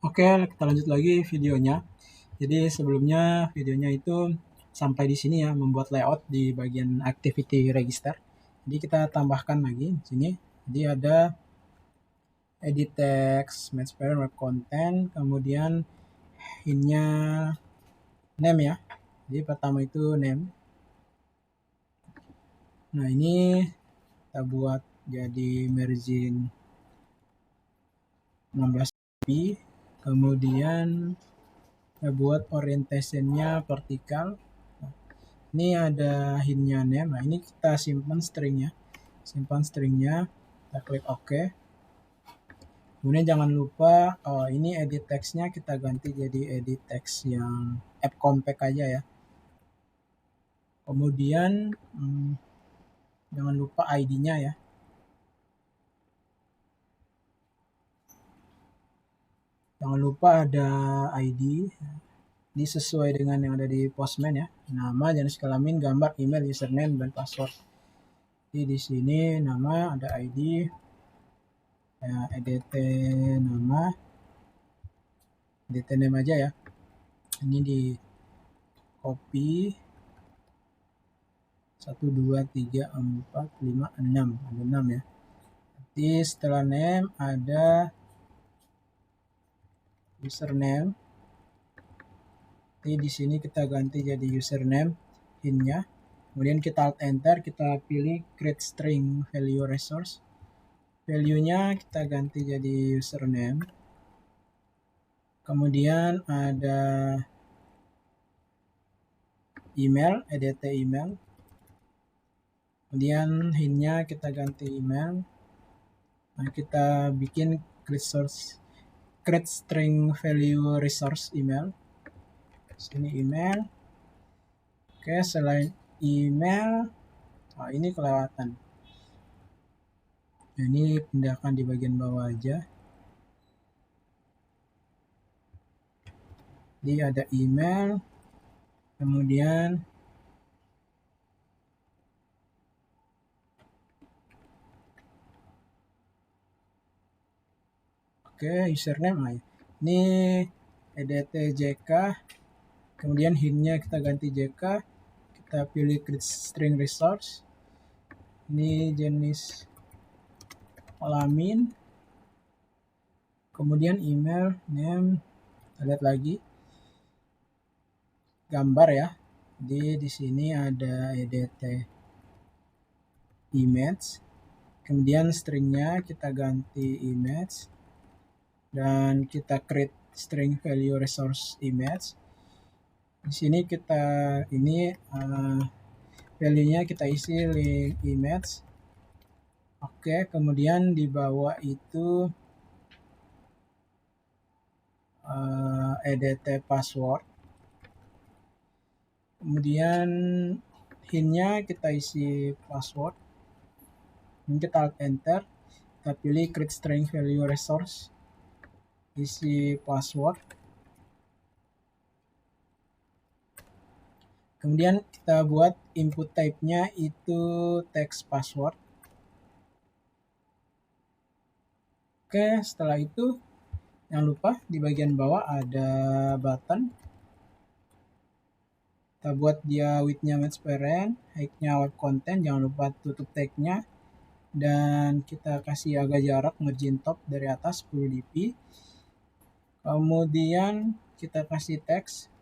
Oke, kita lanjut lagi videonya. Jadi sebelumnya videonya itu sampai di sini ya, membuat layout di bagian activity register. Jadi kita tambahkan lagi di sini. Jadi ada edit text, match parent, web content, kemudian hintnya name ya. Jadi pertama itu name. Nah ini kita buat jadi margin 16 ppi. Kemudian kita buat orientationnya vertikal. Ini ada hintnya name. Nah ini kita simpan stringnya. Kita klik OK. Kemudian jangan lupa ini edit textnya kita ganti jadi edit text yang app compact aja ya. Kemudian jangan lupa ID-nya ya. Jangan lupa ada ID. Ini sesuai dengan yang ada di Postman ya. Nama, jenis kelamin, gambar, email, username, dan password. Jadi di sini nama ada ID. Ya, edt nama. Edt name aja ya. Ini di copy 1, 2, 3, 4, 5, 6. Ada 6 ya. Nanti setelah name ada username. Jadi di sini kita ganti jadi username hintnya. Kemudian kita alt enter, kita pilih create string value resource. Value-nya kita ganti jadi username. Kemudian ada email, edt email. Kemudian hintnya kita ganti email. Nah, kita bikin create string value resource email. Sini email. Oke, selain email, ini kelewatan. Nah, ini pindahkan di bagian bawah aja. Jadi ada email, kemudian username. Ini edtjk, kemudian hintnya kita ganti jk, kita pilih create string resource. Ini jenis kelamin, kemudian email, name, kita lihat lagi gambar ya. Jadi di sini ada edt image, kemudian stringnya kita ganti image, dan kita create string value resource image. Di sini kita value-nya kita isi link image. Oke, kemudian di bawah itu edt password. Kemudian hintnya kita isi password. Ini kita alt enter, kita pilih create string value resource, isi password. Kemudian kita buat input type-nya itu text password. Oke, setelah itu jangan lupa di bagian bawah ada button. Kita buat dia width-nya match parent, height-nya web content, jangan lupa tutup tag-nya. Dan kita kasih agak jarak margin top dari atas 10 dp. Kemudian kita kasih text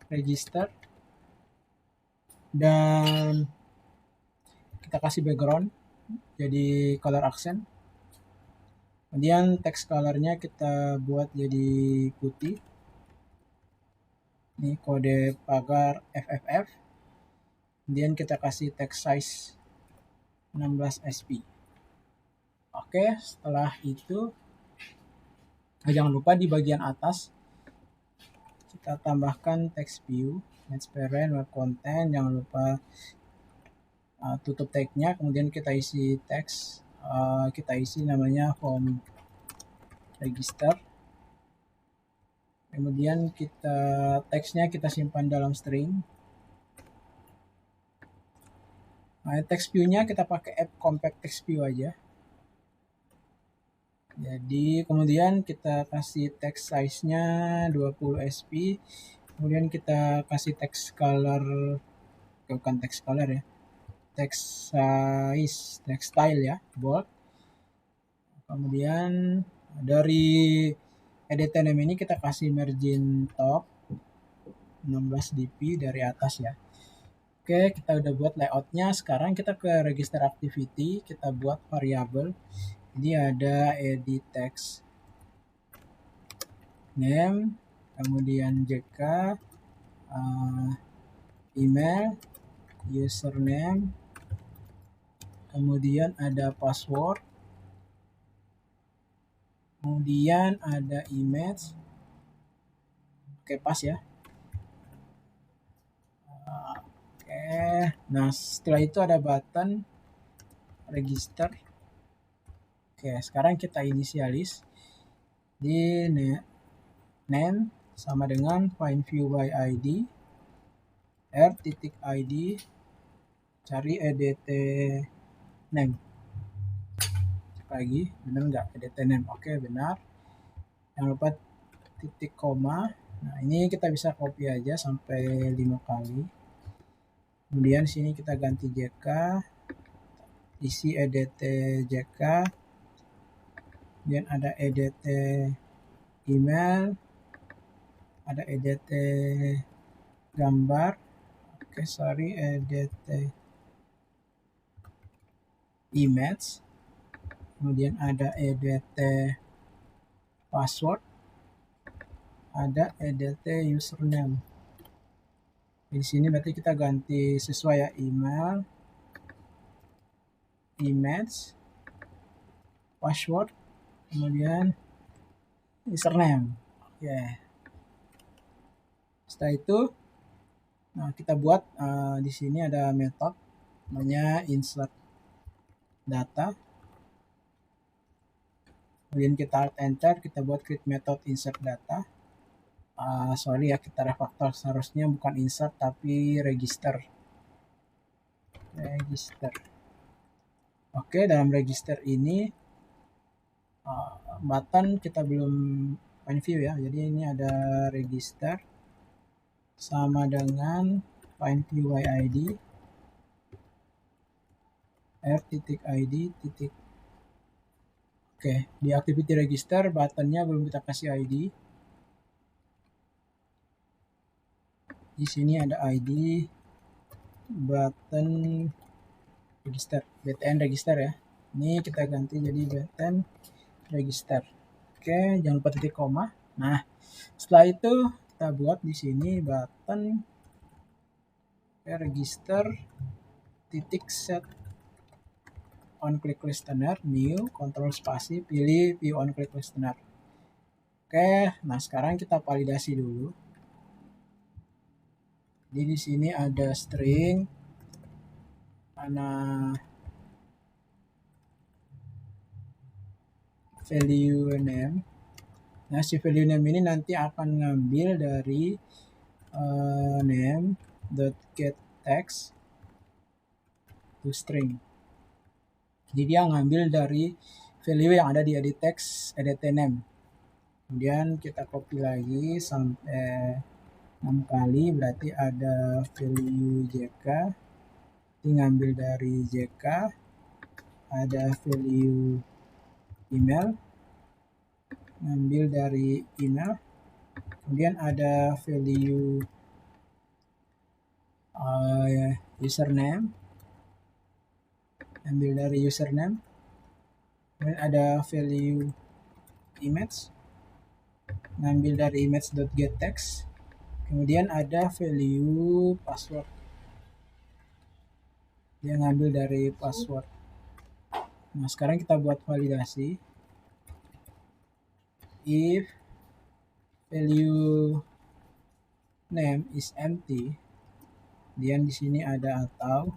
register, dan kita kasih background jadi color accent. Kemudian text colornya kita buat jadi putih. Ini kode pagar FFF. Kemudian kita kasih text size 16 sp. Oke, setelah itu jangan lupa di bagian atas kita tambahkan text view, match parent, web content. Jangan lupa tutup tag-nya, kemudian kita isi teks, kita isi namanya home register. Kemudian teksnya kita simpan dalam string. Nah, text view-nya kita pakai app compact text view aja. Jadi kemudian kita kasih text size-nya 20 sp. Kemudian kita kasih text color, bukan text color ya, text size, text style ya, bold. Kemudian dari edit name ini kita kasih margin top 16 dp dari atas ya. Oke, kita udah buat layoutnya. Sekarang kita ke register activity, kita buat variabel. Jadi ada edit text name, kemudian JK, email, username, kemudian ada password, kemudian ada image. Oke, pas ya. Oke, nah setelah itu ada button register. Oke, sekarang kita inisialis di name sama dengan find view by id, r.id, cari edt name. Cek lagi, benar nggak edt name? Oke, benar. Jangan lupa titik koma. Nah, ini kita bisa copy aja sampai 5 kali. Kemudian sini kita ganti JK, isi edt JK, kemudian ada edt email, ada edt gambar, oke sorry, edt image, kemudian ada edt password, ada edt username. Di sini berarti kita ganti sesuai ya, email, image, password, kemudian username. Oke. Setelah itu, nah kita buat di sini ada method namanya insert data. Kemudian kita alt enter, kita buat create method insert data. Sorry ya, kita refactor, seharusnya bukan insert tapi register. Oke, dalam register ini button kita belum find view ya, jadi ini ada register sama dengan find view by id, r.id. Oke, di activity register buttonnya belum kita kasih id. Di sini ada id button register, btn register ya. Ini kita ganti jadi btn register. Oke, jangan lupa titik koma. Nah, setelah itu kita buat di sini button register titik set on click listener, new, kontrol spasi, pilih view on click listener. Oke, nah sekarang kita validasi dulu. Jadi di sini ada string mana value name. Nah, si value name ini nanti akan ngambil dari name.getText to string. Jadi dia ngambil dari value yang ada di edit text edt name. Kemudian kita copy lagi sampai 6 kali, berarti ada value JK. Ini ngambil dari JK, ada value email, ngambil dari email, kemudian ada value username, ambil dari username, kemudian ada value image, ngambil dari image.getText, kemudian ada value password, dia ngambil dari password. Nah, sekarang kita buat validasi. If value name is empty, kemudian di sini ada atau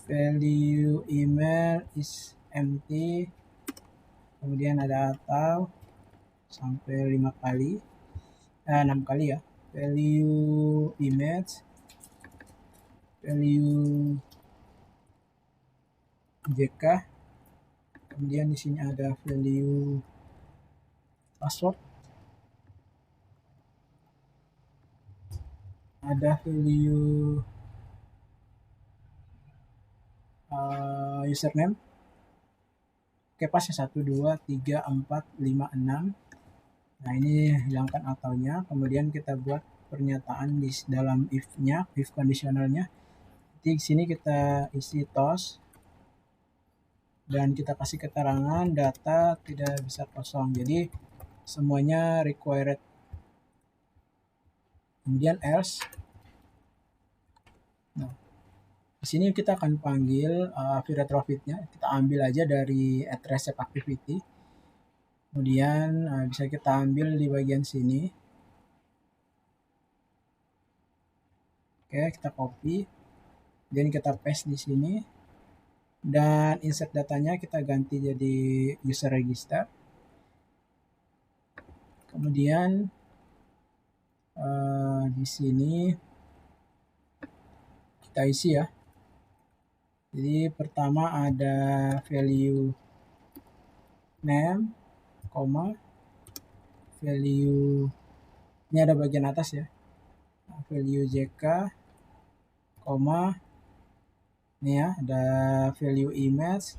value email is empty, kemudian ada atau sampai 5 kali, 6 kali ya, value image, value JK, Kemudian di sini ada value password, ada value username. Oke, pas ya 1, 2, 3, 4, 5, 6. Nah, ini hilangkan autonya. Kemudian kita buat pernyataan di dalam if-nya, if conditionalnya. Di sini kita isi toast dan kita kasih keterangan data tidak bisa kosong. Jadi semuanya required. Kemudian else. Nah, di sini kita akan panggil retrofit-nya. Kita ambil aja dari @recept activity. Kemudian bisa kita ambil di bagian sini. Oke, kita copy. Dan kita paste di sini. Dan insert datanya kita ganti jadi user register. Kemudian di sini kita isi ya. Jadi pertama ada value name, value ini ada bagian atas ya. Value JK, ini ya ada value image,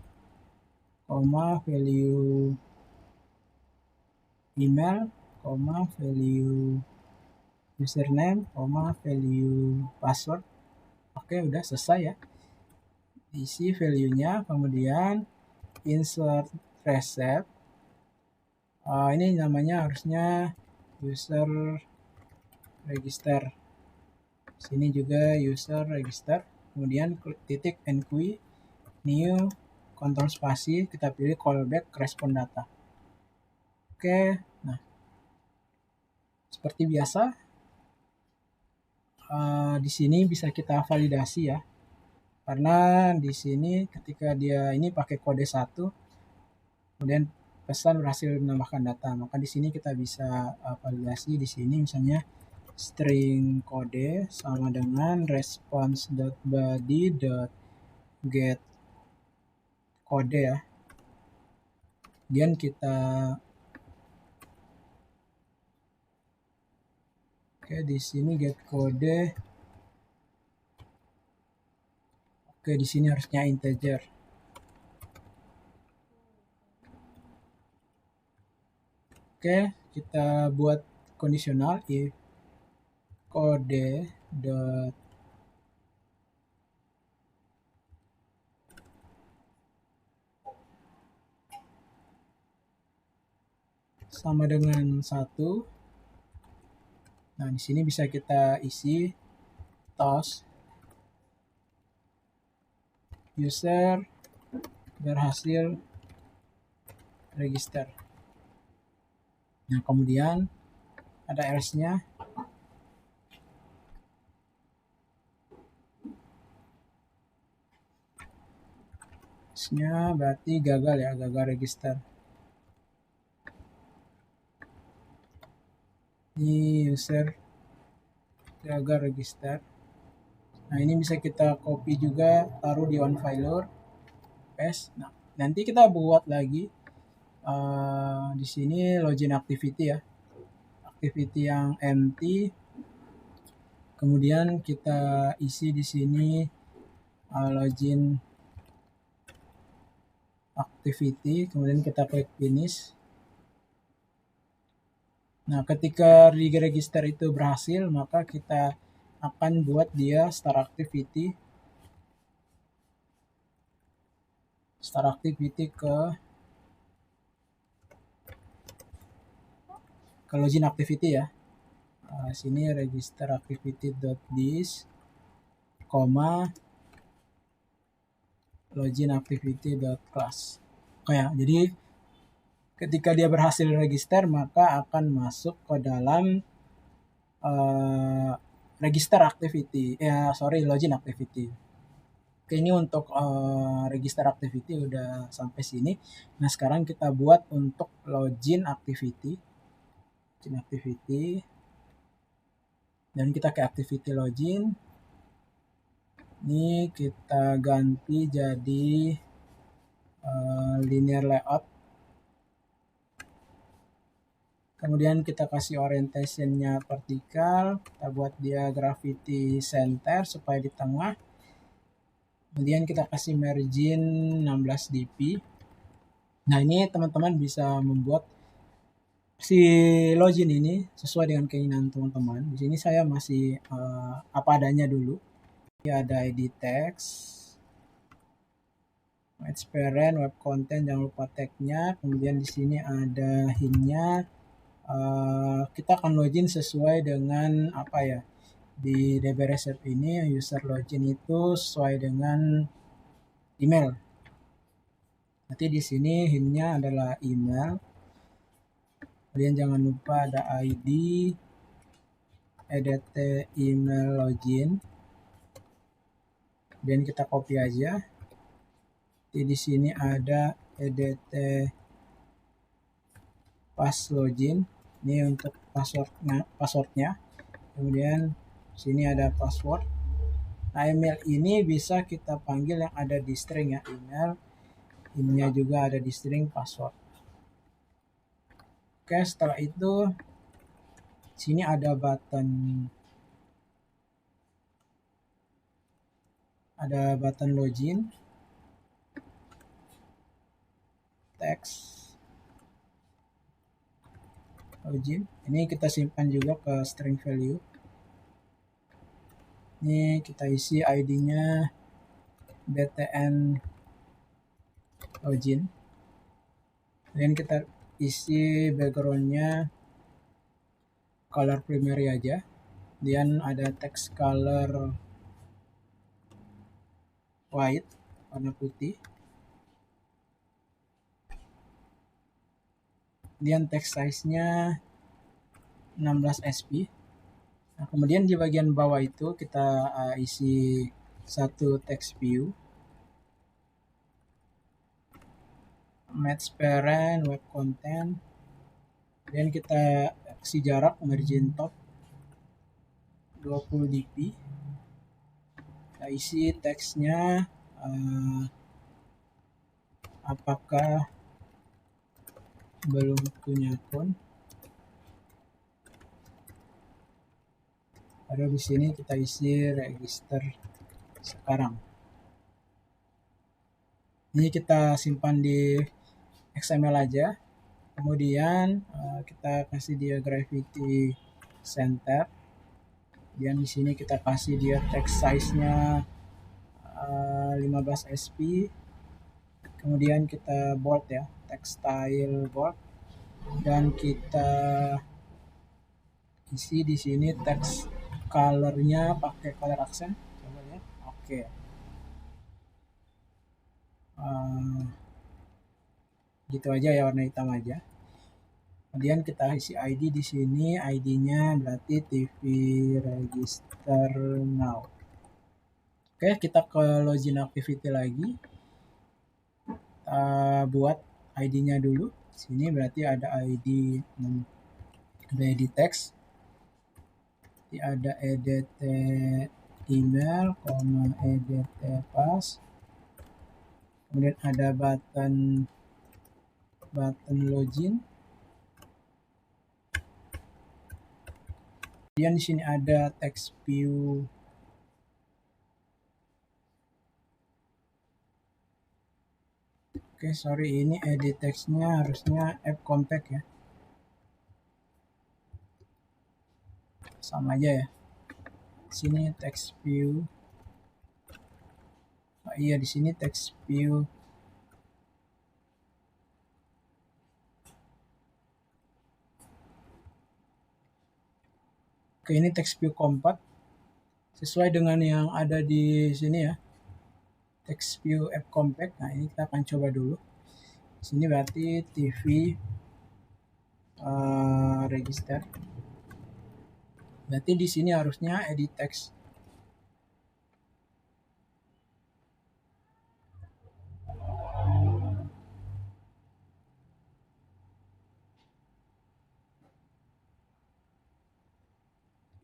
value email, value username, value password. Oke, udah selesai ya. Isi value-nya, kemudian insert recept. Ini namanya harusnya user register. Sini juga user register. Kemudian titik enqueue, new, kontrol spasi, kita pilih callback respond data. Oke, nah seperti biasa di sini bisa kita validasi ya. Karena di sini ketika dia ini pakai kode 1, kemudian pesan berhasil menambahkan data, maka di sini kita bisa validasi di sini misalnya string kode sama dengan response.body.get kode ya. Kemudian kita di sini get kode. Oke, di sini harusnya integer. Oke, kita buat kondisional if kode dot sama dengan 1. Nah, di sini bisa kita isi toast user berhasil register. Nah, kemudian ada else-nya. Else-nya berarti gagal ya, gagal register. Ini user gagal register. Nah, ini bisa kita copy juga, taruh di onFiler, paste. Nah, nanti kita buat lagi di sini login activity ya, activity yang empty. Kemudian kita isi di sini login activity, kemudian kita klik finish. Nah, ketika register itu berhasil, maka kita akan buat dia start activity ke login activity ya. Sini register activity.this, login activity.class. Ya, jadi ketika dia berhasil register, maka akan masuk ke dalam register activity, login activity. Oke, ini untuk register activity udah sampai sini. Nah, sekarang kita buat untuk login activity. Dan kita ke activity login. Ini kita ganti jadi linear layout. Kemudian kita kasih orientationnya vertikal, kita buat dia gravity center supaya di tengah. Kemudian kita kasih margin 16 dp. Nah, ini teman-teman bisa membuat si login ini sesuai dengan keinginan teman-teman. Di sini saya masih apa adanya dulu. Ini ada edit text, match parent, web content, jangan lupa tag-nya. Kemudian di sini ada hint-nya. Kita akan login sesuai dengan apa ya, di DB Resep ini user login itu sesuai dengan email. Nanti di sini hint-nya adalah email. Kemudian jangan lupa ada ID, edt email login. Kemudian kita copy aja. Di sini ada edt pas login. Ini untuk passwordnya. Kemudian sini ada password. Nah, email ini bisa kita panggil yang ada di string ya, email. Ininya juga ada di string password. Oke, setelah itu sini ada button login, text login. Ini kita simpan juga ke string value. Ini kita isi ID-nya btn login. Kemudian kita isi background-nya color primary aja. Kemudian ada text color white, warna putih. Kemudian text size-nya 16 sp. Nah, kemudian di bagian bawah itu kita isi satu text view, match parent, web content. Kemudian kita kasih jarak margin top 20 dp. Kita isi teksnya apakah belum punya akun. Lalu di sini kita isi register sekarang. Ini kita simpan di XML aja. Kemudian kita kasih dia gravity center. Kemudian di sini kita kasih dia text size-nya 15 sp. Kemudian kita bold ya, text style bold. Dan kita isi di sini text color-nya pakai color accent. Coba ya. Oke. Gitu aja ya, warna hitam aja. Kemudian kita isi ID di sini, ID-nya berarti TV register now. Oke, kita ke login activity lagi. Kita buat ID-nya dulu. Sini berarti ada ID text. Ada edt email, edt pass. Kemudian ada button login. Kemudian di sini ada text view. Oke, sorry, ini edit text-nya harusnya app compact ya. Sama aja ya. Sini text view. Oh, iya, di sini text view. Oke, ini text view compact. Sesuai dengan yang ada di sini ya. Text view app compact. Nah, ini kita akan coba dulu. Sini berarti TV register. Berarti di sini harusnya edit text.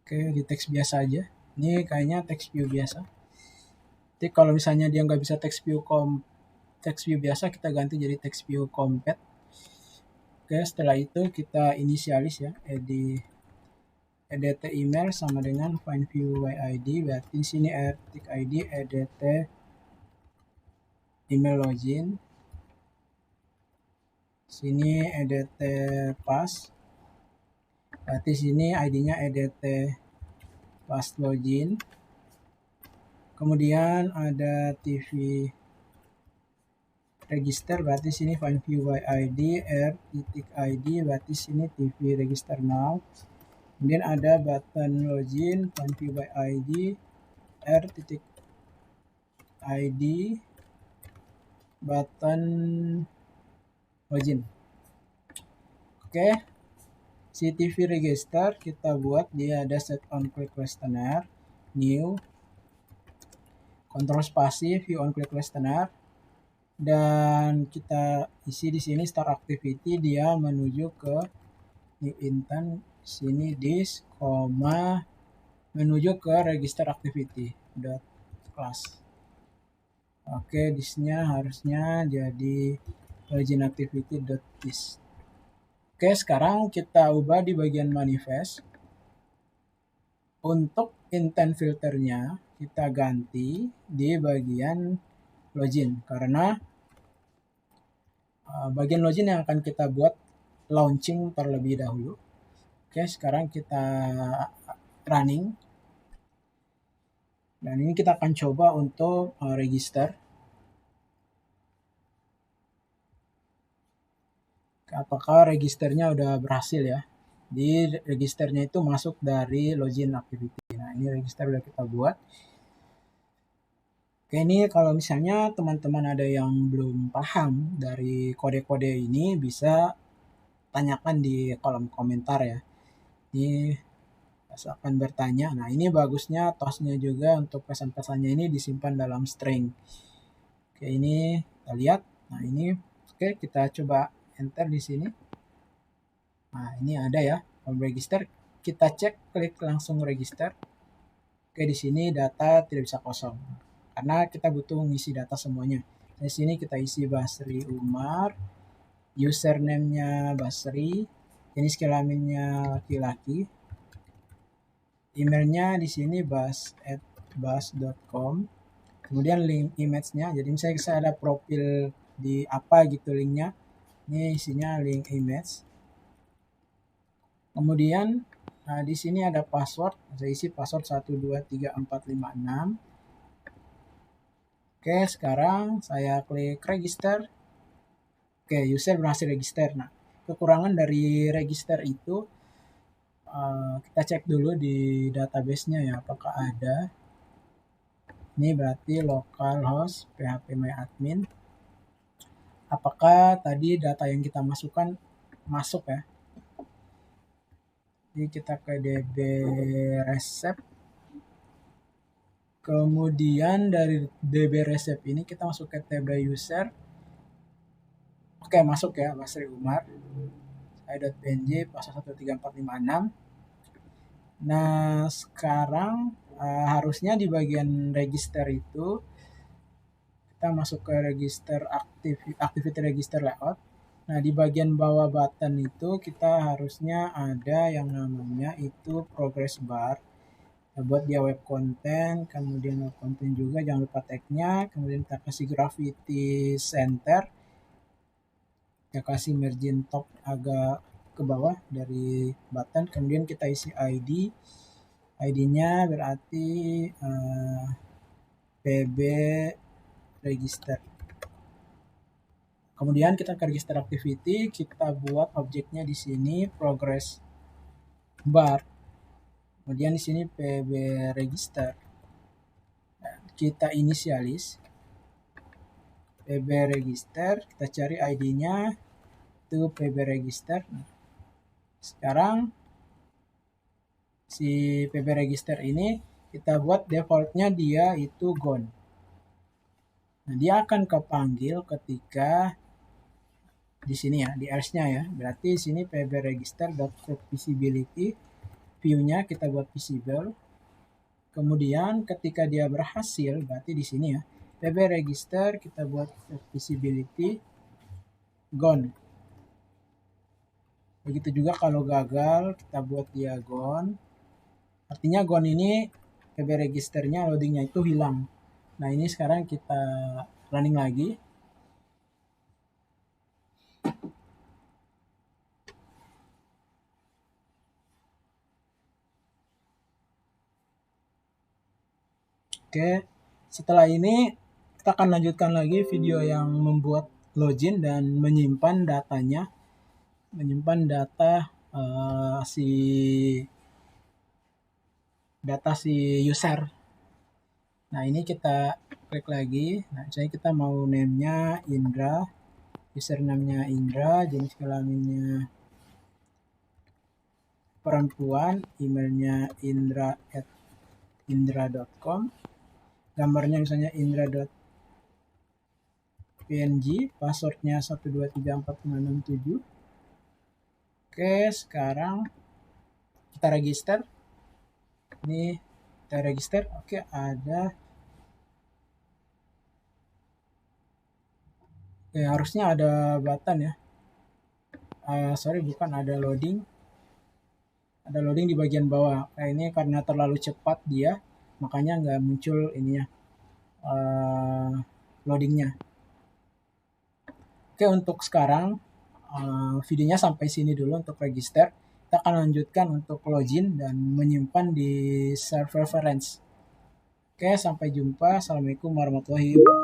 Oke, di teks biasa aja. Ini kayaknya text view biasa. Jadi kalau misalnya dia nggak bisa text view text view biasa kita ganti jadi text view compat. Oke, setelah itu kita inisialis ya, edt email sama dengan find view id, berarti di sini artik id edt email login, sini edt pass, berarti sini id-nya edt pass login. Kemudian ada tv register, berarti sini find view by id r.id, berarti sini tv register now. Kemudian ada button login find view by id r.id button login. Oke, si tv register kita buat, dia ada set on click questionnaire, new, kontrol spasi view on click questionnaire, dan kita isi di sini start activity, dia menuju ke new intent, sini this, menuju ke register activity dot class. Oke, this-nya harusnya jadi login activity dot this. Oke, sekarang kita ubah di bagian manifest. Untuk intent filternya kita ganti di bagian login, karena bagian login yang akan kita buat launching terlebih dahulu. Oke, sekarang kita running. Dan ini kita akan coba untuk register. Apakah registernya udah berhasil ya? Di registernya itu masuk dari login activity. Nah, ini register udah kita buat. Oke, ini kalau misalnya teman-teman ada yang belum paham dari kode-kode ini, bisa tanyakan di kolom komentar ya. Ini akan bertanya. Nah, ini bagusnya TOS-nya juga untuk pesan-pesannya ini disimpan dalam string. Oke, ini kita lihat. Nah, ini oke, kita coba enter di sini. Nah, ini ada ya, form register. Kita cek, klik langsung register. Oke, di sini data tidak bisa kosong, karena kita butuh ngisi data semuanya. Di sini kita isi Basri Umar, username-nya Basri, jenis kelaminnya laki-laki, emailnya di sini bas@bas.com, kemudian link image-nya. Jadi misalnya saya ada profil di apa gitu linknya, ini isinya link image. Kemudian di sini ada password, saya isi password 123456. Oke, sekarang saya klik register. Oke, user berhasil register. Nah, kekurangan dari register itu kita cek dulu di database-nya ya, apakah ada. Ini berarti localhost phpMyAdmin. Apakah tadi data yang kita masukkan masuk ya? Jadi kita ke db resep. Kemudian dari db resep ini kita masuk ke table user. Oke, masuk ya, Basri Umar. .png pasal 13456. Nah, sekarang harusnya di bagian register itu kita masuk ke register activity register layout. Nah, di bagian bawah button itu kita harusnya ada yang namanya itu progress bar. Nah, buat dia web content, kemudian web content juga jangan lupa tag-nya, kemudian kita kasih gravity center. Kita kasih margin top agak ke bawah dari button, kemudian kita isi ID-nya berarti pb register. Kemudian kita ke register activity, kita buat objeknya di sini progress bar. Kemudian di sini pb register. Kita inisialis pb register, kita cari ID-nya itu pb register. Sekarang si pb register ini kita buat defaultnya dia itu gone. Nah, dia akan kepanggil ketika di sini ya, di else-nya ya. Berarti di sini pb register.visibility, view-nya kita buat visible. Kemudian ketika dia berhasil, berarti di sini ya, pb register kita buat visibility gone. Begitu juga kalau gagal kita buat dia gone. Artinya gone ini pb registernya loadingnya itu hilang. Nah ini sekarang kita running lagi. Oke, setelah ini kita akan lanjutkan lagi video yang membuat login dan menyimpan datanya, menyimpan data si user. Nah ini kita klik lagi. Nah misalnya kita mau name-nya Indra, username-nya Indra, jenis kelaminnya perempuan, emailnya indra@indra.com, gambarnya misalnya indra.png, passwordnya 1234567. Oke, sekarang kita register. Ini kita register. Oke, ada harusnya ada button ya. Sorry, bukan, ada loading. Ada loading di bagian bawah. Ini karena terlalu cepat dia, makanya nggak muncul ininya loadingnya. Oke, untuk sekarang videonya sampai sini dulu untuk register. Kita akan lanjutkan untuk login dan menyimpan di server reference. Oke, sampai jumpa. Assalamualaikum warahmatullahi wabarakatuh.